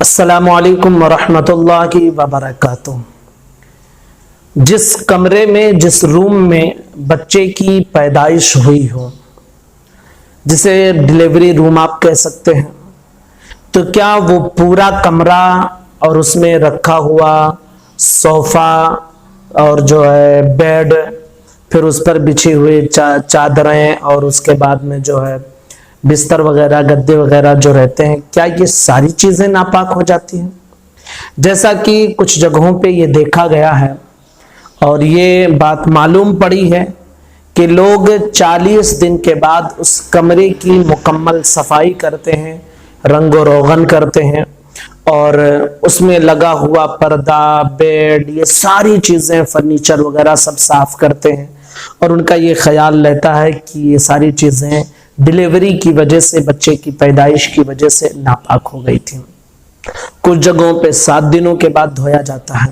السلام علیکم ورحمۃ اللہ وبرکاتہ۔ جس کمرے میں جس روم میں بچے کی پیدائش ہوئی ہو، جسے ڈلیوری روم آپ کہہ سکتے ہیں، تو کیا وہ پورا کمرہ اور اس میں رکھا ہوا صوفہ اور جو ہے بیڈ، پھر اس پر بچھی ہوئی چادریں اور اس کے بعد میں جو ہے بستر وغیرہ گدے وغیرہ جو رہتے ہیں، کیا یہ ساری چیزیں ناپاک ہو جاتی ہیں؟ جیسا کہ کچھ جگہوں پہ یہ دیکھا گیا ہے اور یہ بات معلوم پڑی ہے کہ لوگ 40 دن کے بعد اس کمرے کی مکمل صفائی کرتے ہیں، رنگ و روغن کرتے ہیں، اور اس میں لگا ہوا پردہ، بیڈ، یہ ساری چیزیں فرنیچر وغیرہ سب صاف کرتے ہیں، اور ان کا یہ خیال رہتا ہے کہ یہ ساری چیزیں ڈلیوری کی وجہ سے، بچے کی پیدائش کی وجہ سے ناپاک ہو گئی تھیں۔ کچھ جگہوں پہ 7 دنوں کے بعد دھویا جاتا ہے۔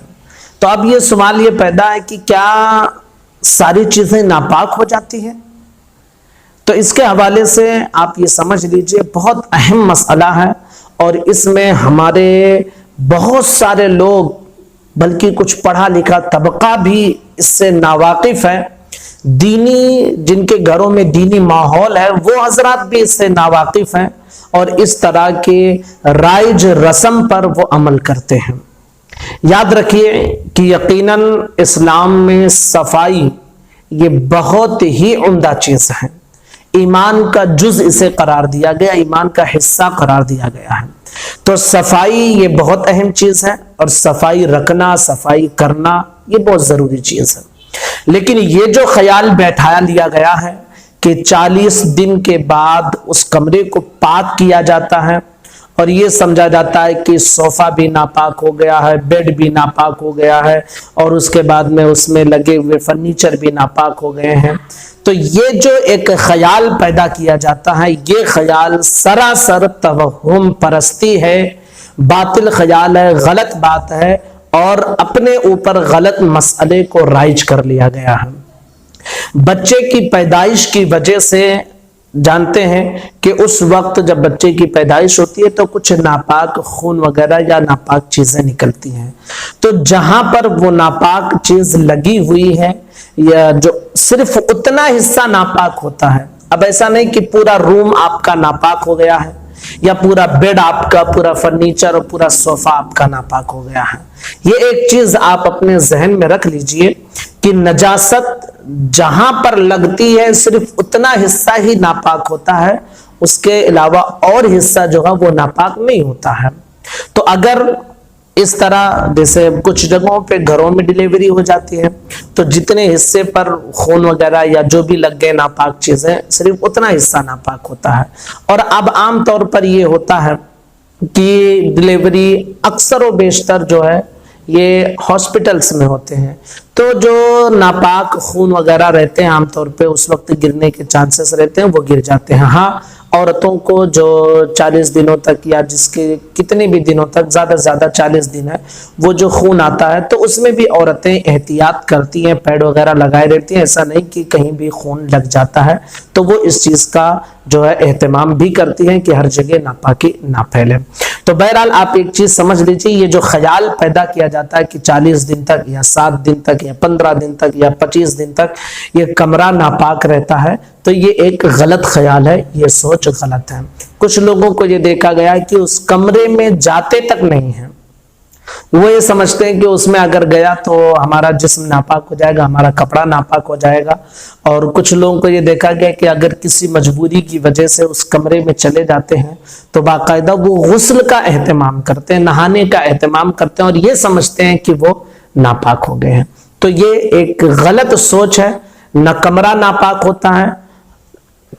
تو اب یہ سوال یہ پیدا ہے کہ کیا ساری چیزیں ناپاک ہو جاتی ہیں؟ تو اس کے حوالے سے آپ یہ سمجھ لیجئے بہت اہم مسئلہ ہے، اور اس میں ہمارے بہت سارے لوگ، بلکہ کچھ پڑھا لکھا طبقہ بھی اس سے ناواقف ہے۔ دینی جن کے گھروں میں دینی ماحول ہے، وہ حضرات بھی اس سے ناواقف ہیں اور اس طرح کے رائج رسم پر وہ عمل کرتے ہیں۔ یاد رکھیے کہ یقیناً اسلام میں صفائی یہ بہت ہی عمدہ چیز ہے، ایمان کا جز اسے قرار دیا گیا، ایمان کا حصہ قرار دیا گیا ہے۔ تو صفائی یہ بہت اہم چیز ہے، اور صفائی رکھنا، صفائی کرنا یہ بہت ضروری چیز ہے۔ لیکن یہ جو خیال بیٹھایا لیا گیا ہے کہ 40 دن کے بعد اس کمرے کو پاک کیا جاتا ہے، اور یہ سمجھا جاتا ہے کہ صوفہ بھی ناپاک ہو گیا ہے، بیڈ بھی ناپاک ہو گیا ہے، اور اس کے بعد میں اس میں لگے ہوئے فرنیچر بھی ناپاک ہو گئے ہیں، تو یہ جو ایک خیال پیدا کیا جاتا ہے، یہ خیال سراسر توہم پرستی ہے، باطل خیال ہے، غلط بات ہے، اور اپنے اوپر غلط مسئلے کو رائج کر لیا گیا ہے۔ بچے کی پیدائش کی وجہ سے جانتے ہیں کہ اس وقت جب بچے کی پیدائش ہوتی ہے تو کچھ ناپاک خون وغیرہ یا ناپاک چیزیں نکلتی ہیں، تو جہاں پر وہ ناپاک چیز لگی ہوئی ہے، یا جو صرف اتنا حصہ ناپاک ہوتا ہے، اب ایسا نہیں کہ پورا روم آپ کا ناپاک ہو گیا ہے، یا پورا بیڈ آپ کا، پورا فرنیچر اور پورا صوفہ آپ کا ناپاک ہو گیا ہے۔ یہ ایک چیز آپ اپنے ذہن میں رکھ لیجئے کہ نجاست جہاں پر لگتی ہے صرف اتنا حصہ ہی ناپاک ہوتا ہے، اس کے علاوہ اور حصہ جو ہے وہ ناپاک نہیں ہوتا ہے۔ تو اگر اس طرح جیسے کچھ جگہوں پہ گھروں میں ڈلیوری ہو جاتی ہے، تو جتنے حصے پر خون وغیرہ یا جو بھی لگ گئے ناپاک چیزیں، صرف اتنا حصہ ناپاک ہوتا ہے۔ اور اب عام طور پر یہ ہوتا ہے کہ ڈلیوری اکثر و بیشتر جو ہے یہ ہاسپٹلز میں ہوتے ہیں، تو جو ناپاک خون وغیرہ رہتے ہیں عام طور پہ اس وقت گرنے کے چانسز رہتے ہیں، وہ گر جاتے ہیں۔ ہاں، عورتوں کو جو 40 دنوں تک یا جس کے کتنے بھی دنوں تک، زیادہ سے زیادہ 40 دن ہے، وہ جو خون آتا ہے تو اس میں بھی عورتیں احتیاط کرتی ہیں، پیڈ وغیرہ لگائے رہتی ہیں، ایسا نہیں کہ کہیں بھی خون لگ جاتا ہے، تو وہ اس چیز کا جو ہے اہتمام بھی کرتی ہیں کہ ہر جگہ ناپاکی نہ پھیلے۔ تو بہرحال آپ ایک چیز سمجھ لیجیے، یہ جو خیال پیدا کیا جاتا ہے کہ 40 دن تک یا 7 دن تک یا 15 دن تک یا 25 دن تک یہ کمرہ ناپاک رہتا ہے، تو یہ ایک غلط خیال ہے، یہ سوچ غلط ہے۔ کچھ لوگوں کو یہ دیکھا گیا ہے کہ اس کمرے میں جاتے تک نہیں ہیں، وہ یہ سمجھتے ہیں کہ اس میں اگر گیا تو ہمارا جسم ناپاک ہو جائے گا، ہمارا کپڑا ناپاک ہو جائے گا، اور کچھ لوگوں کو یہ دیکھا گیا کہ اگر کسی مجبوری کی وجہ سے اس کمرے میں چلے جاتے ہیں تو باقاعدہ وہ غسل کا اہتمام کرتے ہیں، نہانے کا اہتمام کرتے ہیں، اور یہ سمجھتے ہیں کہ وہ ناپاک ہو گئے ہیں۔ تو یہ ایک غلط سوچ ہے، نہ کمرہ ناپاک ہوتا ہے،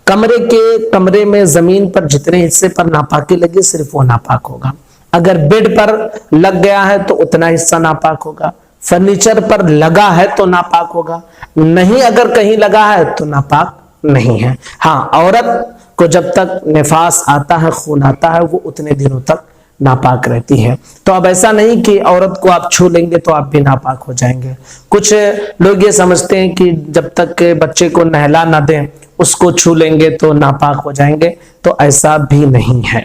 کمرے میں زمین پر جتنے حصے پر ناپاکی لگی صرف وہ ناپاک ہوگا۔ اگر بیڈ پر لگ گیا ہے تو اتنا حصہ ناپاک ہوگا، فرنیچر پر لگا ہے تو ناپاک ہوگا، نہیں اگر کہیں لگا ہے تو ناپاک نہیں ہے۔ ہاں، عورت کو جب تک نفاس آتا ہے، خون آتا ہے، وہ اتنے دنوں تک ناپاک رہتی ہے۔ تو اب ایسا نہیں کہ عورت کو آپ چھو لیں گے تو آپ بھی ناپاک ہو جائیں گے۔ کچھ لوگ یہ سمجھتے ہیں کہ جب تک بچے کو نہلا نہ دیں اس کو چھو لیں گے تو ناپاک ہو جائیں گے، تو ایسا بھی نہیں ہے۔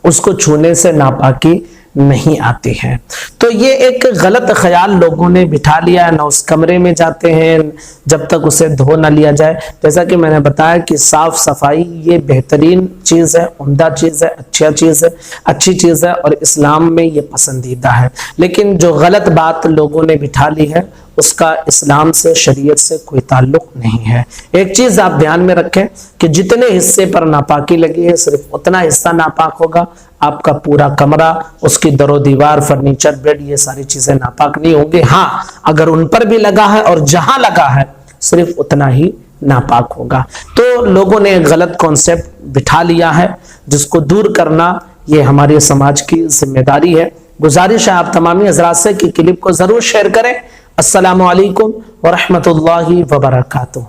اس کو چھونے سے ناپاکی نہیں آتی ہے۔ تو یہ ایک غلط خیال لوگوں نے بٹھا لیا ہے، نہ اس کمرے میں جاتے ہیں جب تک اسے دھو نہ لیا جائے۔ جیسا کہ میں نے بتایا کہ صاف صفائی یہ بہترین چیز ہے، عمدہ چیز ہے، اچھی چیز ہے اور اسلام میں یہ پسندیدہ ہے، لیکن جو غلط بات لوگوں نے بٹھا لی ہے اس کا اسلام سے، شریعت سے کوئی تعلق نہیں ہے۔ ایک چیز آپ دھیان میں رکھیں کہ جتنے حصے پر ناپاکی لگی ہے صرف اتنا حصہ ناپاک ہوگا، آپ کا پورا کمرہ، اس کی در و دیوار، فرنیچر، بیڈ، یہ ساری چیزیں ناپاک نہیں ہوں گے۔ ہاں اگر ان پر بھی لگا ہے اور جہاں لگا ہے صرف اتنا ہی ناپاک ہوگا۔ تو لوگوں نے ایک غلط کانسیپٹ بٹھا لیا ہے جس کو دور کرنا یہ ہمارے سماج کی ذمہ داری ہے۔ گزارش ہے آپ تمامی حضرات سے کہ کلپ کو ضرور شیئر کریں۔ السلام علیکم ورحمۃ اللہ وبرکاتہ۔